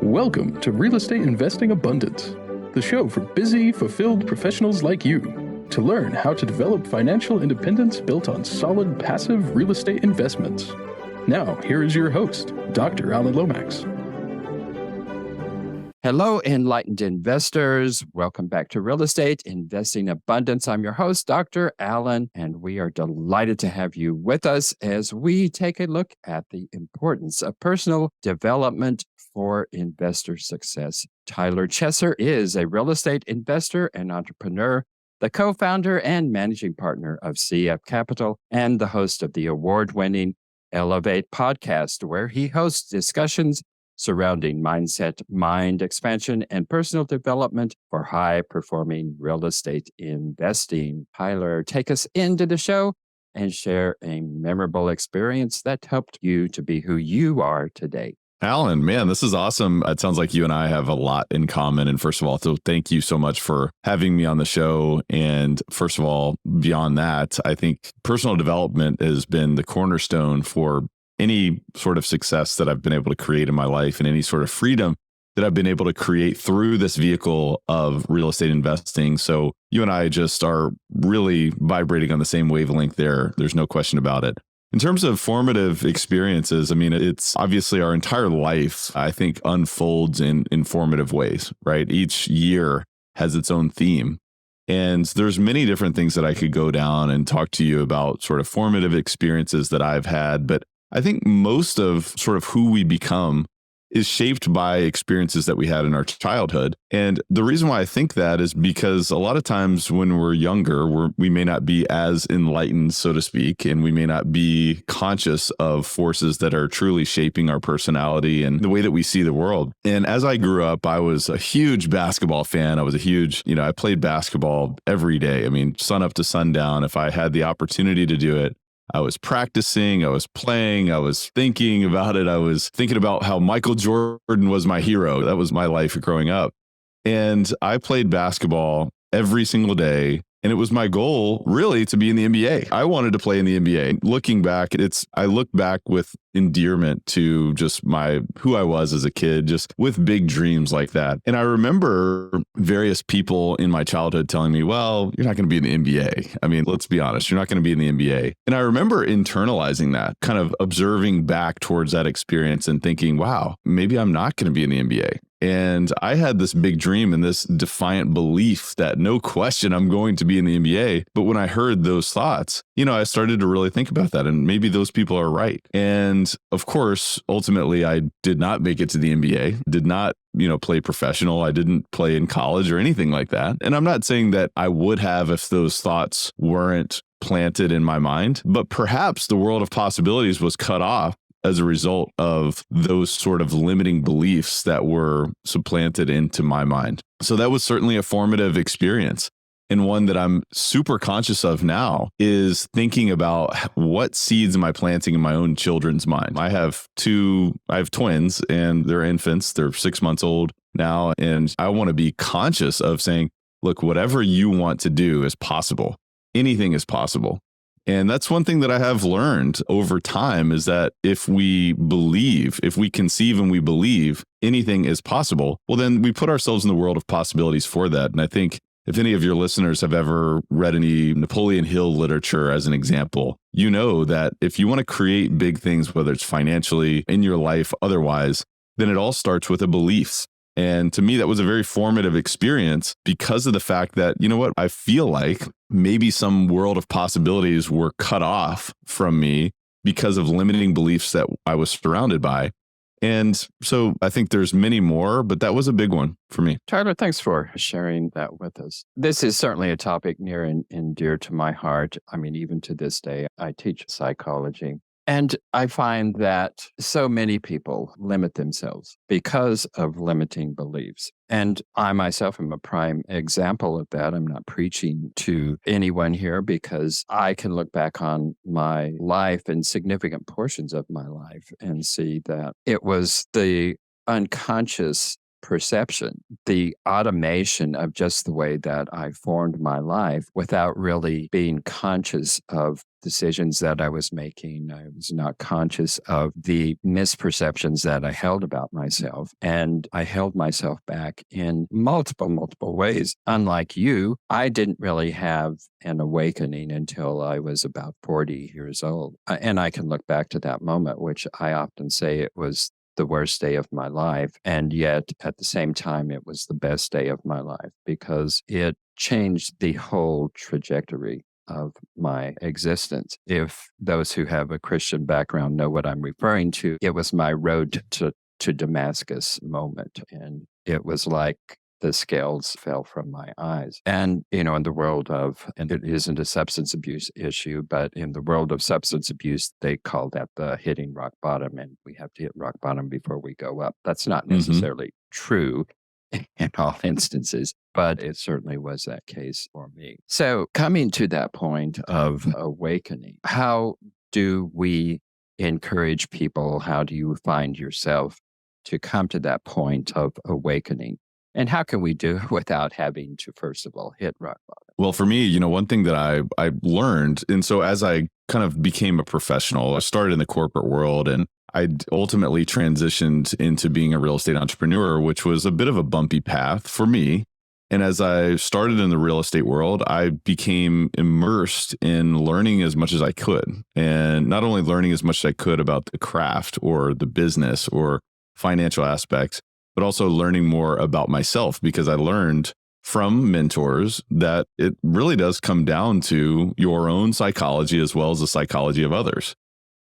Welcome to Real Estate Investing Abundance, the show for busy, fulfilled professionals like you to learn how to develop financial independence built on solid, passive real estate investments. Now, here is your host, Dr. Alan Lomax. Hello, enlightened investors. Welcome back to Real Estate Investing Abundance. I'm your host, Dr. Alan, and we are delighted to have you with us as we take a look at the importance of personal development for investor success. Tyler Chesser is a real estate investor and entrepreneur, the co-founder and managing partner of CF Capital, and the host of the award-winning Elevate podcast, where he hosts discussions surrounding mindset, mind expansion, and personal development for high-performing real estate investing. Tyler, take us into the show and share a memorable experience that helped you to be who you are today. Alan, man, this is awesome. It sounds like you and I have a lot in common. And first of all, so thank you so much for having me on the show. And first of all, beyond that, I think personal development has been the cornerstone for any sort of success that I've been able to create in my life and any sort of freedom that I've been able to create through this vehicle of real estate investing. So you and I just are really vibrating on the same wavelength there. There's no question about it. In terms of formative experiences, I mean, it's obviously our entire life, I think, unfolds in informative ways, right? Each year has its own theme. And there's many different things that I could go down and talk to you about sort of formative experiences that I've had. But I think most of sort of who we become is shaped by experiences that we had in our childhood. And the reason why I think that is because a lot of times when we're younger, we may not be as enlightened, so to speak, and we may not be conscious of forces that are truly shaping our personality and the way that we see the world. And as I grew up, I was a huge basketball fan. I was a huge, I played basketball every day. I mean, sun up to sundown. If I had the opportunity to do it, I was practicing, I was playing, I was thinking about it. I was thinking about how Michael Jordan was my hero. That was my life growing up. And I played basketball every single day. And it was my goal really to be in the NBA. I wanted to play in the NBA. Looking back, I look back with endearment to just who I was as a kid, just with big dreams like that. And I remember various people in my childhood telling me, well, you're not going to be in the NBA. I mean, let's be honest, you're not going to be in the NBA. And I remember internalizing that, kind of observing back towards that experience and thinking, wow, maybe I'm not going to be in the NBA. And I had this big dream and this defiant belief that no question I'm going to be in the NBA. But when I heard those thoughts, I started to really think about that. And maybe those people are right. And of course, ultimately, I did not make it to the NBA, did not, play professional. I didn't play in college or anything like that. And I'm not saying that I would have if those thoughts weren't planted in my mind, but perhaps the world of possibilities was cut off as a result of those sort of limiting beliefs that were supplanted into my mind. So that was certainly a formative experience. And one that I'm super conscious of now is thinking about what seeds am I planting in my own children's mind. I have twins and they're infants. They're 6 months old now. And I want to be conscious of saying, look, whatever you want to do is possible. Anything is possible. And that's one thing that I have learned over time is that if we conceive and we believe anything is possible, well, then we put ourselves in the world of possibilities for that. And I think if any of your listeners have ever read any Napoleon Hill literature as an example, you know that if you want to create big things, whether it's financially, in your life, otherwise, then it all starts with a belief. And to me, that was a very formative experience because of the fact that, I feel like maybe some world of possibilities were cut off from me because of limiting beliefs that I was surrounded by. And so I think there's many more, but that was a big one for me. Tyler, thanks for sharing that with us. This is certainly a topic near and dear to my heart. I mean, even to this day, I teach psychology. And I find that so many people limit themselves because of limiting beliefs. And I myself am a prime example of that. I'm not preaching to anyone here because I can look back on my life and significant portions of my life and see that it was the unconscious misperception, the automation of just the way that I formed my life without really being conscious of decisions that I was making. I was not conscious of the misperceptions that I held about myself. And I held myself back in multiple ways. Unlike you, I didn't really have an awakening until I was about 40 years old. And I can look back to that moment, which I often say it was the worst day of my life. And yet at the same time, it was the best day of my life because it changed the whole trajectory of my existence. If those who have a Christian background know what I'm referring to, it was my road to Damascus moment. And it was like the scales fell from my eyes. And, in the world of, and it isn't a substance abuse issue, but in the world of substance abuse, they call that the hitting rock bottom. And we have to hit rock bottom before we go up. That's not necessarily true in all instances, but it certainly was that case for me. So coming to that point of awakening, how do we encourage people? How do you find yourself to come to that point of awakening? And how can we do it without having to, first of all, hit rock bottom? Well, for me, one thing that I learned, and so as I kind of became a professional, I started in the corporate world and I ultimately transitioned into being a real estate entrepreneur, which was a bit of a bumpy path for me. And as I started in the real estate world, I became immersed in learning as much as I could. And not only learning as much as I could about the craft or the business or financial aspects, but also learning more about myself, because I learned from mentors that it really does come down to your own psychology as well as the psychology of others.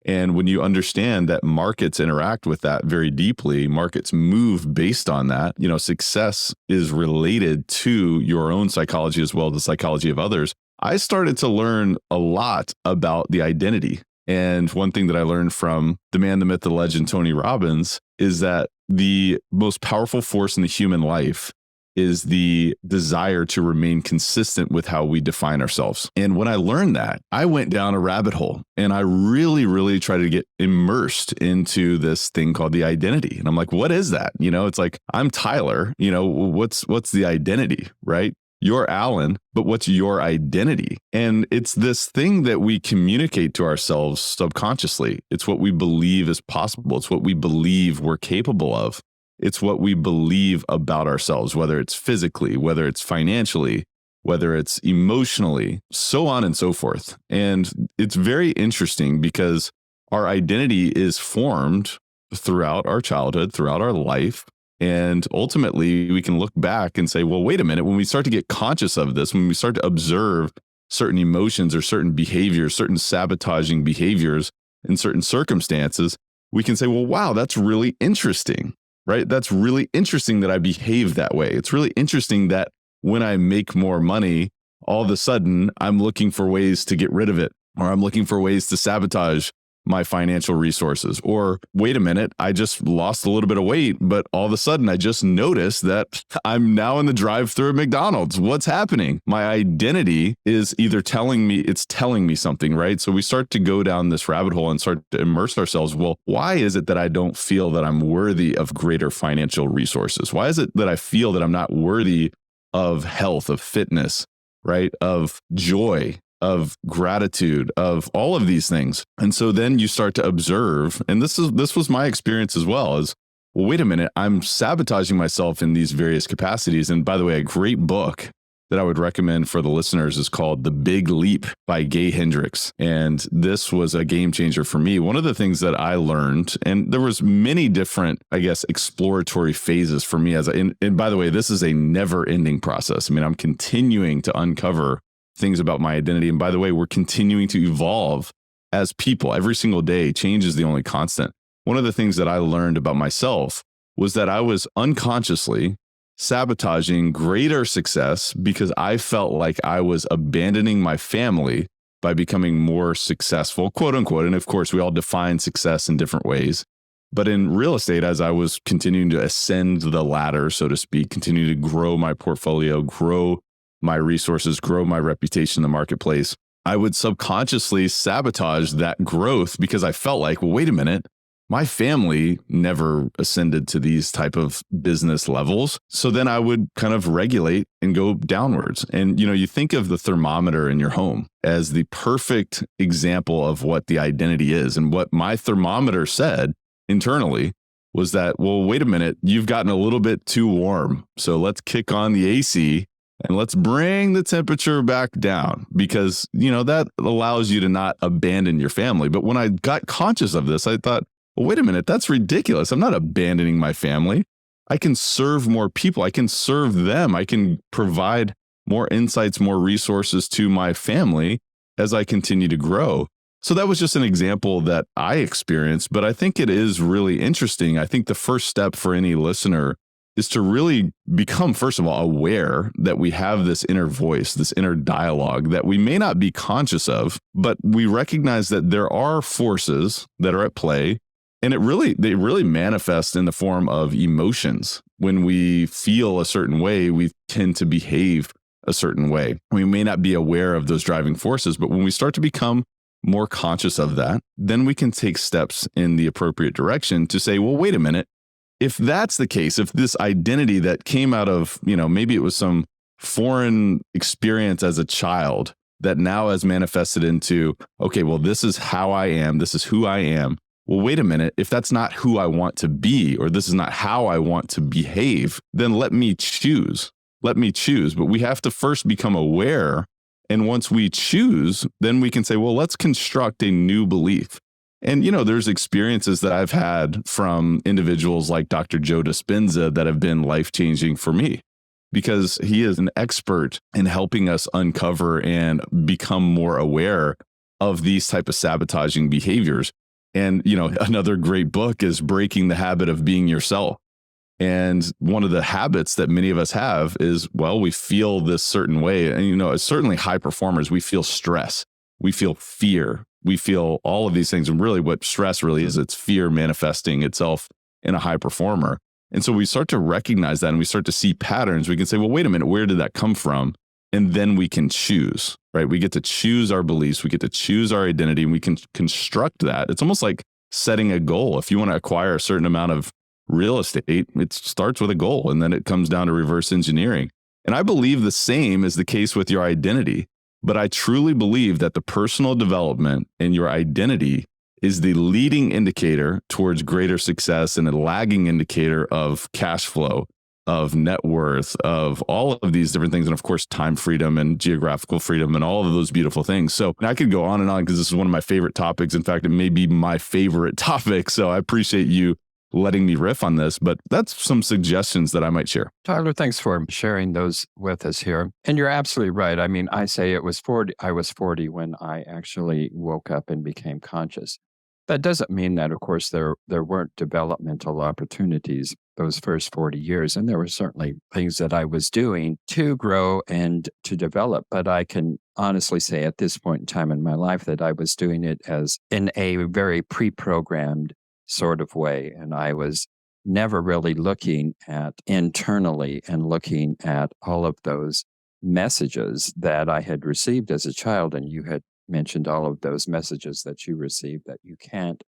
And when you understand that markets interact with that very deeply, markets move based on that, success is related to your own psychology as well as the psychology of others. I started to learn a lot about the identity. And one thing that I learned from the man, the myth, the legend, Tony Robbins, is that the most powerful force in the human life is the desire to remain consistent with how we define ourselves. And when I learned that, I went down a rabbit hole and I really tried to get immersed into this thing called the identity. And I'm like, what is that? It's like, I'm Tyler, what's the identity, right? You're Alan, but what's your identity? And it's this thing that we communicate to ourselves subconsciously. It's what we believe is possible. It's what we believe we're capable of. It's what we believe about ourselves, whether it's physically, whether it's financially, whether it's emotionally, so on and so forth. And it's very interesting because our identity is formed throughout our childhood, throughout our life. And ultimately, we can look back and say, well, wait a minute, when we start to get conscious of this, when we start to observe certain emotions or certain behaviors, certain sabotaging behaviors in certain circumstances, we can say, well, wow, that's really interesting. Right? That's really interesting that I behave that way. It's really interesting that when I make more money, all of a sudden I'm looking for ways to get rid of it, or I'm looking for ways to sabotage my financial resources. Or wait a minute, I just lost a little bit of weight, but all of a sudden I just noticed that I'm now in the drive-thru at McDonald's. What's happening? My identity is either telling me something, right? So we start to go down this rabbit hole and start to immerse ourselves. Well, why is it that I don't feel that I'm worthy of greater financial resources? Why is it that I feel that I'm not worthy of health, of fitness, right? Of joy, of gratitude, of all of these things. And so then you start to observe, and this was my experience as well, is, well, wait a minute, I'm sabotaging myself in these various capacities. And by the way, a great book that I would recommend for the listeners is called The Big Leap by Gay Hendricks. And this was a game changer for me. One of the things that I learned, and there was many different, exploratory phases for me and by the way, this is a never ending process. I'm continuing to uncover things about my identity. And by the way, we're continuing to evolve as people. Every single day, change is the only constant. One of the things that I learned about myself was that I was unconsciously sabotaging greater success because I felt like I was abandoning my family by becoming more successful, quote unquote. And of course, we all define success in different ways. But in real estate, as I was continuing to ascend the ladder, so to speak, continue to grow my portfolio, grow my resources, grow my reputation in the marketplace, I would subconsciously sabotage that growth because I felt like, well, wait a minute, my family never ascended to these type of business levels. So then I would kind of regulate and go downwards. And, you think of the thermometer in your home as the perfect example of what the identity is. And what my thermometer said internally was that, well, wait a minute, you've gotten a little bit too warm. So let's kick on the AC and let's bring the temperature back down, because, that allows you to not abandon your family. But when I got conscious of this, I thought, well, wait a minute, that's ridiculous. I'm not abandoning my family. I can serve more people. I can serve them. I can provide more insights, more resources to my family as I continue to grow. So that was just an example that I experienced, but I think it is really interesting. I think the first step for any listener is to really become, first of all, aware that we have this inner voice, this inner dialogue that we may not be conscious of, but we recognize that there are forces that are at play. And they really manifest in the form of emotions. When we feel a certain way, we tend to behave a certain way. We may not be aware of those driving forces, but when we start to become more conscious of that, then we can take steps in the appropriate direction to say, well, wait a minute. If that's the case, if this identity that came out of, maybe it was some foreign experience as a child that now has manifested into, okay, well, this is how I am. This is who I am. Well, wait a minute, if that's not who I want to be, or this is not how I want to behave, then let me choose. Let me choose. But we have to first become aware. And once we choose, then we can say, well, let's construct a new belief. And, there's experiences that I've had from individuals like Dr. Joe Dispenza that have been life-changing for me, because he is an expert in helping us uncover and become more aware of these type of sabotaging behaviors. And, another great book is Breaking the Habit of Being Yourself. And one of the habits that many of us have is, well, we feel this certain way. And, certainly high performers, we feel stress, we feel fear, we feel all of these things. And really what stress really is, it's fear manifesting itself in a high performer. And so we start to recognize that and we start to see patterns. We can say, well, wait a minute, where did that come from? And then we can choose, right? We get to choose our beliefs. We get to choose our identity, and we can construct that. It's almost like setting a goal. If you want to acquire a certain amount of real estate, it starts with a goal, and then it comes down to reverse engineering. And I believe the same is the case with your identity. But I truly believe that the personal development in your identity is the leading indicator towards greater success and a lagging indicator of cash flow, of net worth, of all of these different things. And of course, time freedom and geographical freedom and all of those beautiful things. So I could go on and on because this is one of my favorite topics. In fact, it may be my favorite topic. So I appreciate you letting me riff on this, but that's some suggestions that I might share. Tyler, thanks for sharing those with us here. And you're absolutely right. I mean, I say I was 40 when I actually woke up and became conscious. That doesn't mean that, of course, there weren't developmental opportunities those first 40 years. And there were certainly things that I was doing to grow and to develop. But I can honestly say at this point in time in my life that I was doing it as in a very pre-programmed sort of way. And I was never really looking at internally and looking at all of those messages that I had received as a child. And you had mentioned all of those messages that you received, that you can't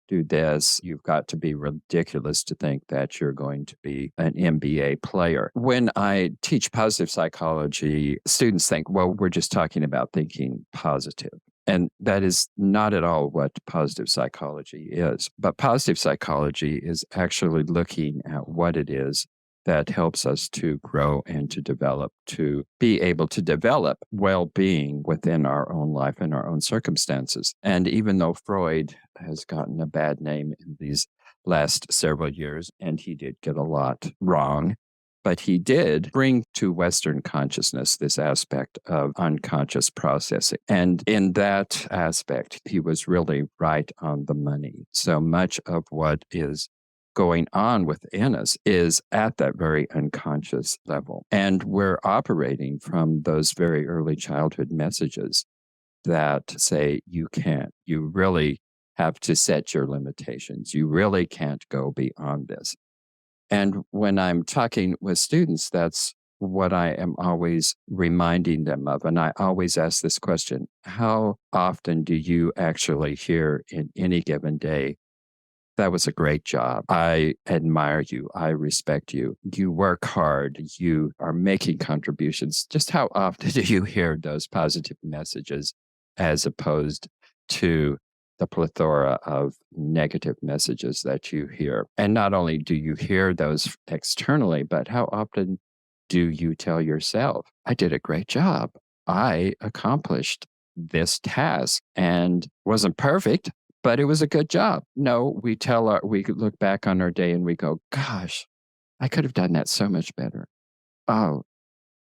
do this. You've got to be ridiculous to think that you're going to be an MBA player. When I teach positive psychology, students think, well, we're just talking about thinking positive. And that is not at all what positive psychology is. But positive psychology is actually looking at what it is that helps us to grow and to develop, to be able to develop well-being within our own life and our own circumstances. And even though Freud has gotten a bad name in these last several years, and he did get a lot wrong, but he did bring to Western consciousness this aspect of unconscious processing. And in that aspect, he was really right on the money. So much of what is going on within us is at that very unconscious level. And we're operating from those very early childhood messages that say, you can't, you really have to set your limitations. You really can't go beyond this. And when I'm talking with students, that's what I am always reminding them of. And I always ask this question: how often do you actually hear in any given day that was a great job. I admire you. I respect you. You work hard. You are making contributions. Just how often do you hear those positive messages as opposed to the plethora of negative messages that you hear? And not only do you hear those externally, but how often do you tell yourself, I did a great job. I accomplished this task and wasn't perfect, but it was a good job. No, we look back on our day and we go, gosh, I could have done that so much better. Oh,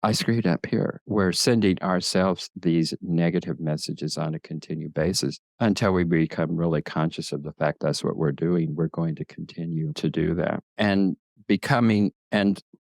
I screwed up here. We're sending ourselves these negative messages on a continued basis until we become really conscious of the fact that's what we're doing. We're going to continue to do that. And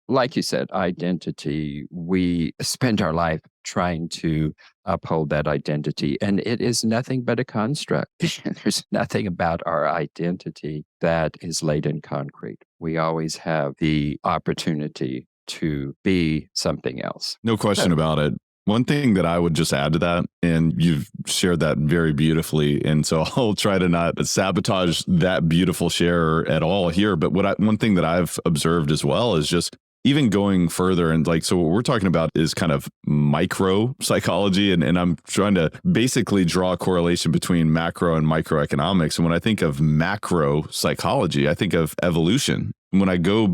like you said, identity, we spend our life trying to uphold that identity, and it is nothing but a construct. There's nothing about our identity that is laid in concrete. We always have the opportunity to be something else. No question about it. One thing that I would just add to that, and you've shared that very beautifully, and so I'll try to not sabotage that beautiful share at all here. But one thing that I've observed as well is just even going further, and so what we're talking about is kind of micro psychology, and I'm trying to basically draw a correlation between macro and microeconomics. And when I think of macro psychology, I think of evolution. When we go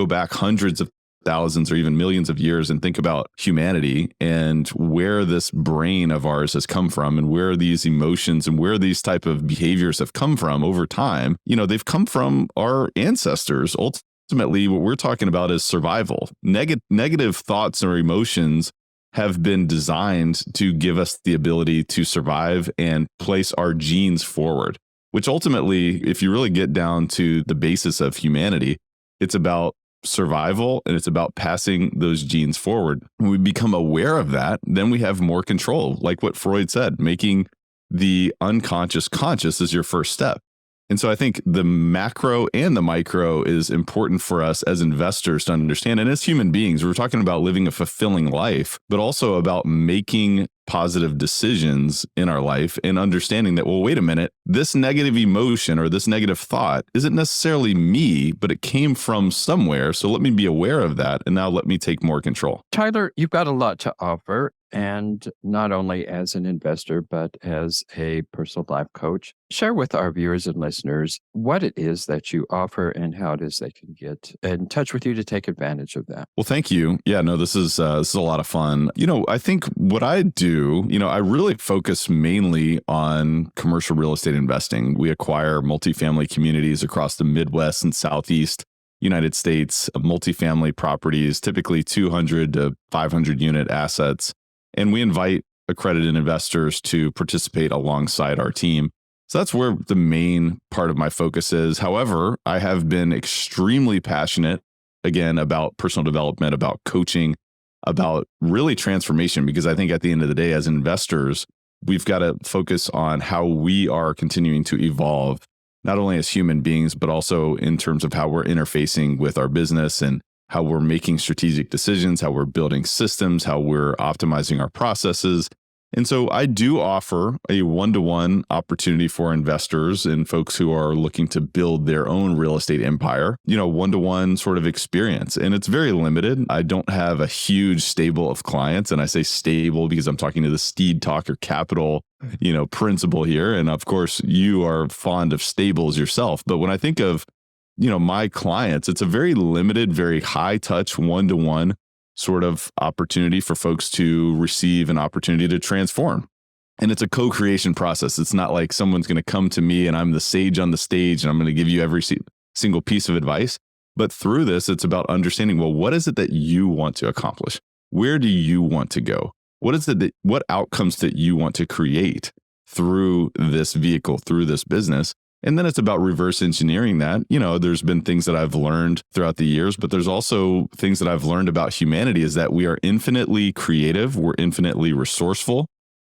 back hundreds of thousands or even millions of years and think about humanity and where this brain of ours has come from and where these emotions and where these type of behaviors have come from over time, they've come from our ancestors. Ultimately, what we're talking about is survival. Negative thoughts or emotions have been designed to give us the ability to survive and place our genes forward, which ultimately, if you really get down to the basis of humanity, it's about survival and it's about passing those genes forward. When we become aware of that, then we have more control. Like what Freud said, making the unconscious conscious is your first step. And so I think the macro and the micro is important for us as investors to understand. And as human beings, we're talking about living a fulfilling life, but also about making positive decisions in our life and understanding that, well, wait a minute, this negative emotion or this negative thought isn't necessarily me, but it came from somewhere. So let me be aware of that. And now let me take more control. Tyler, you've got a lot to offer. And not only as an investor, but as a personal life coach, share with our viewers and listeners what it is that you offer and how it is they can get in touch with you to take advantage of that. Well, thank you. Yeah, no, this is a lot of fun. I think what I do, I really focus mainly on commercial real estate investing. We acquire multifamily communities across the Midwest and Southeast United States, multifamily properties, typically 200 to 500 unit assets. And we invite accredited investors to participate alongside our team. So that's where the main part of my focus is. However, I have been extremely passionate, again, about personal development, about coaching, about really transformation, because I think at the end of the day, as investors, we've got to focus on how we are continuing to evolve, not only as human beings, but also in terms of how we're interfacing with our business and how we're making strategic decisions, how we're building systems, how we're optimizing our processes. And so I do offer a one-to-one opportunity for investors and folks who are looking to build their own real estate empire, one-to-one sort of experience. And it's very limited. I don't have a huge stable of clients. And I say stable because I'm talking to the Steed Talker Capital, principle here. And of course, you are fond of stables yourself. But when I think of my clients, it's a very limited, very high touch, one-to-one sort of opportunity for folks to receive an opportunity to transform. And it's a co-creation process. It's not like someone's going to come to me and I'm the sage on the stage and I'm going to give you every single piece of advice. But through this, it's about understanding, well, what is it that you want to accomplish? Where do you want to go? What outcomes that you want to create through this vehicle, through this business? And then it's about reverse engineering that. There's been things that I've learned throughout the years, but there's also things that I've learned about humanity is that we are infinitely creative, we're infinitely resourceful,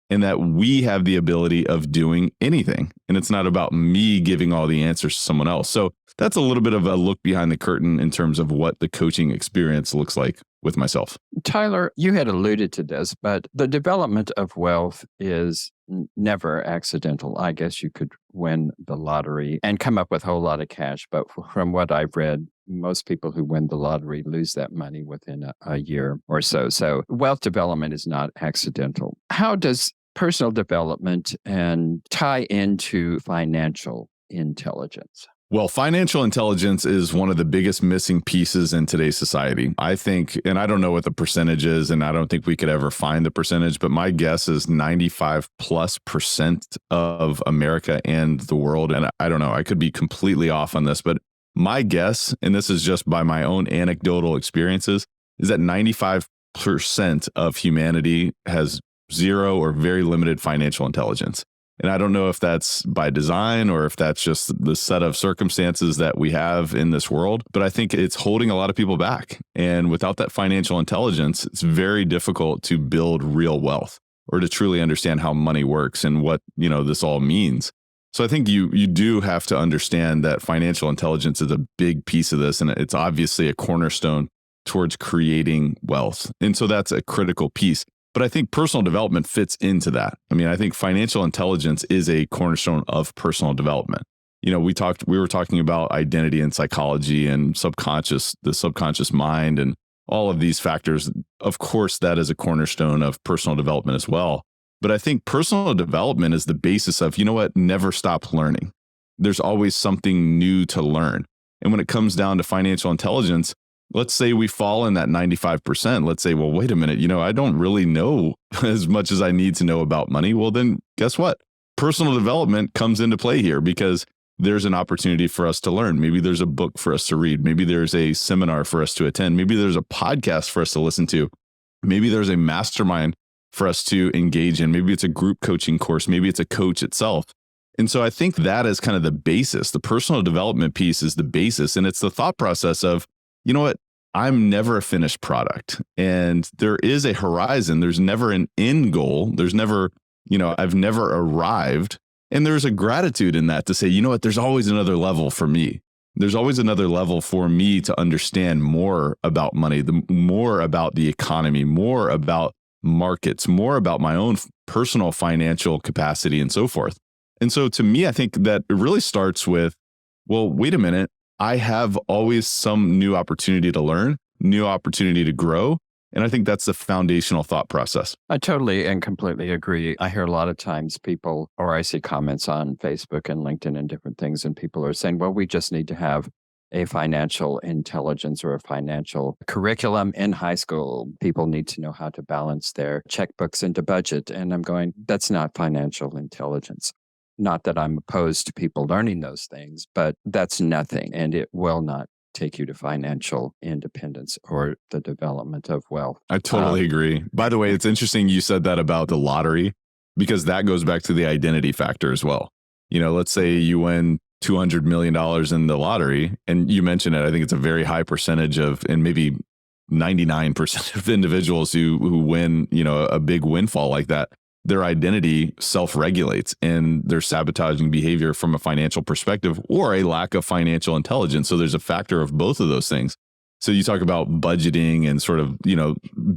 and that we have the ability of doing anything. And it's not about me giving all the answers to someone else. So that's a little bit of a look behind the curtain in terms of what the coaching experience looks like. with myself. Tyler, you had alluded to this, but the development of wealth is never accidental. I guess you could win the lottery and come up with a whole lot of cash. But from what I've read, most people who win the lottery lose that money within a year or so. So wealth development is not accidental. How does personal development and tie into financial intelligence? Well, financial intelligence is one of the biggest missing pieces in today's society. I think, and I don't know what the percentage is, and I don't think we could ever find the percentage, but my guess is 95+% of America and the world. And I don't know, I could be completely off on this, but my guess, and this is just by my own anecdotal experiences, is that 95% of humanity has zero or very limited financial intelligence. And I don't know if that's by design or if that's just the set of circumstances that we have in this world, but I think it's holding a lot of people back. And without that financial intelligence, it's very difficult to build real wealth or to truly understand how money works and what, this all means. So I think you do have to understand that financial intelligence is a big piece of this, and it's obviously a cornerstone towards creating wealth. And so that's a critical piece. But I think personal development fits into that. I mean, I think financial intelligence is a cornerstone of personal development. We were talking about identity and psychology and the subconscious mind and all of these factors. Of course, that is a cornerstone of personal development as well. But I think personal development is the basis of, never stop learning. There's always something new to learn. And when it comes down to financial intelligence, let's say we fall in that 95%. Let's say, well, wait a minute, I don't really know as much as I need to know about money. Well, then guess what? Personal development comes into play here because there's an opportunity for us to learn. Maybe there's a book for us to read. Maybe there's a seminar for us to attend. Maybe there's a podcast for us to listen to. Maybe there's a mastermind for us to engage in. Maybe it's a group coaching course. Maybe it's a coach itself. And so I think that is kind of the basis. The personal development piece is the basis. And it's the thought process of, you know what? I'm never a finished product. And there is a horizon. There's never an end goal. There's never, I've never arrived. And there's a gratitude in that to say, you know what? There's always another level for me. There's always another level for me to understand more about money, more about the economy, more about markets, more about my own personal financial capacity and so forth. And so to me, I think that it really starts with, well, wait a minute. I have always some new opportunity to learn, new opportunity to grow. And I think that's the foundational thought process. I totally and completely agree. I hear a lot of times people, or I see comments on Facebook and LinkedIn and different things, and people are saying, well, we just need to have a financial intelligence or a financial curriculum in high school. People need to know how to balance their checkbooks into budget. And I'm going, that's not financial intelligence. Not that I'm opposed to people learning those things, but that's nothing. And it will not take you to financial independence or the development of wealth. I totally agree. By the way, it's interesting you said that about the lottery, because that goes back to the identity factor as well. Let's say you win $200 million in the lottery, and you mentioned it. I think it's a very high percentage of, and maybe 99% of individuals who win, a big windfall like that, their identity self-regulates and their sabotaging behavior from a financial perspective or a lack of financial intelligence. So there's a factor of both of those things. So you talk about budgeting and sort of,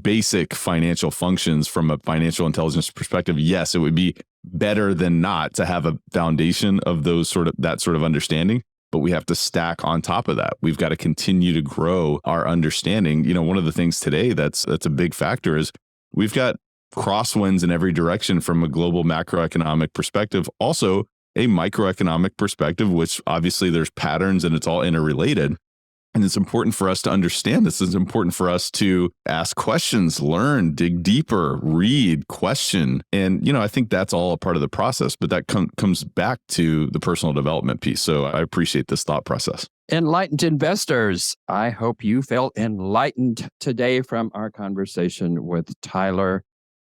basic financial functions from a financial intelligence perspective. Yes, it would be better than not to have a foundation of that sort of understanding, but we have to stack on top of that. We've got to continue to grow our understanding. One of the things today that's a big factor is we've got crosswinds in every direction from a global macroeconomic perspective, also a microeconomic perspective, which obviously there's patterns and it's all interrelated. And it's important for us to understand this. It's important for us to ask questions, learn, dig deeper, read, question. And, I think that's all a part of the process, but that comes back to the personal development piece. So I appreciate this thought process. Enlightened investors, I hope you felt enlightened today from our conversation with Tyler.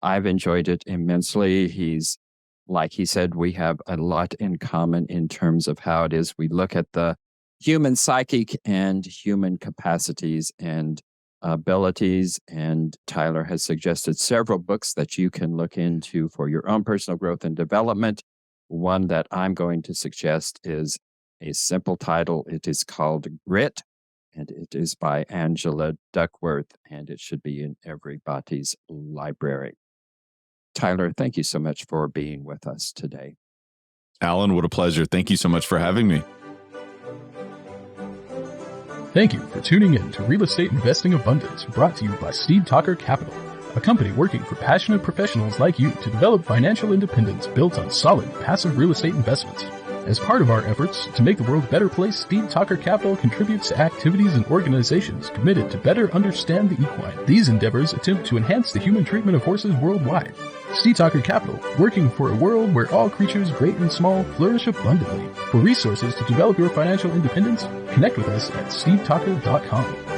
I've enjoyed it immensely. Like he said, we have a lot in common in terms of how it is we look at the human psychic and human capacities and abilities. And Tyler has suggested several books that you can look into for your own personal growth and development. One that I'm going to suggest is a simple title. It is called Grit, and it is by Angela Duckworth, and it should be in everybody's library. Tyler, thank you so much for being with us today. Alan, what a pleasure. Thank you so much for having me. Thank you for tuning in to Real Estate Investing Abundance, brought to you by Steve Talker Capital, a company working for passionate professionals like you to develop financial independence built on solid, passive real estate investments. As part of our efforts to make the world a better place, Steve Talker Capital contributes to activities and organizations committed to better understand the equine. These endeavors attempt to enhance the human treatment of horses worldwide. Steve Talker Capital, working for a world where all creatures, great and small, flourish abundantly. For resources to develop your financial independence, connect with us at stevetalker.com.